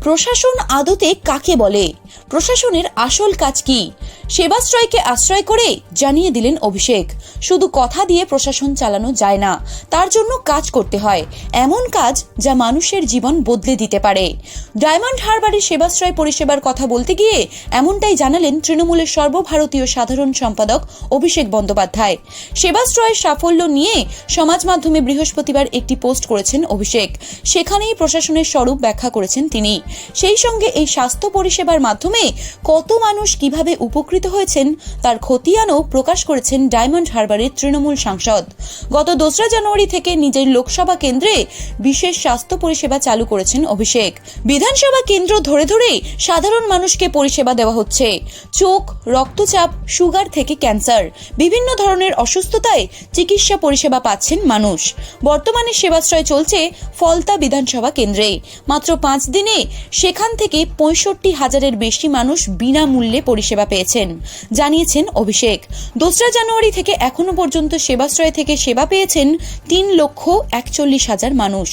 প্রশাসন আদতে কাকে বলে? প্রশাসনের আসল কাজ কি? সেবাশ্রয়কে আশ্রয় করে জানিয়ে দিলেন অভিষেক। শুধু কথা দিয়ে প্রশাসন চালানো যায় না, তার জন্য কাজ করতে হয়, এমন কাজ যা মানুষের জীবন বদলে দিতে পারে। ডায়মন্ড হারবারের সেবাশ্রয় পরিষেবার কথা বলতে গিয়ে এমনটাই জানালেন তৃণমূলের সর্বভারতীয় সাধারণ সম্পাদক অভিষেক বন্দ্যোপাধ্যায়। সেবাশ্রয়ের সাফল্য নিয়ে সমাজ মাধ্যমে বৃহস্পতিবার একটি পোস্ট করেছেন অভিষেক। সেখানেই প্রশাসনের স্বরূপ ব্যাখ্যা করেছেন তিনি। সেই সঙ্গে এই স্বাস্থ্য পরিষেবার মাধ্যমে কত মানুষ কিভাবে উপকৃত হয়েছেন তার খতিয়ানও প্রকাশ করেছেন ডায়মন্ড হারবারের তৃণমূল সাংসদ। গত 2রা জানুয়ারি থেকে নিজের লোকসভা কেন্দ্রে বিশেষ স্বাস্থ্য পরিষেবা চালু করেছেন অভিষেক। বিধানসভা কেন্দ্র ধরে ধরে সাধারণ মানুষকে পরিষেবা দেওয়া হচ্ছে। চোখ, রক্তচাপ, সুগার থেকে ক্যান্সার, বিভিন্ন ধরনের অসুস্থতায় চিকিৎসা পরিষেবা পাচ্ছেন মানুষ। বর্তমানে সেবাশ্রয় চলছে ফলতা বিধানসভা কেন্দ্রে। মাত্র 5 দিনে সেখান থেকে 65,000-এর বেশি মানুষ বিনামূল্যে পরিষেবা পেয়েছেন, জানিয়েছেন অভিষেক। 2রা জানুয়ারি থেকে এখনো পর্যন্ত সেবাশ্রয় থেকে সেবা পেয়েছেন 3,41,000 মানুষ।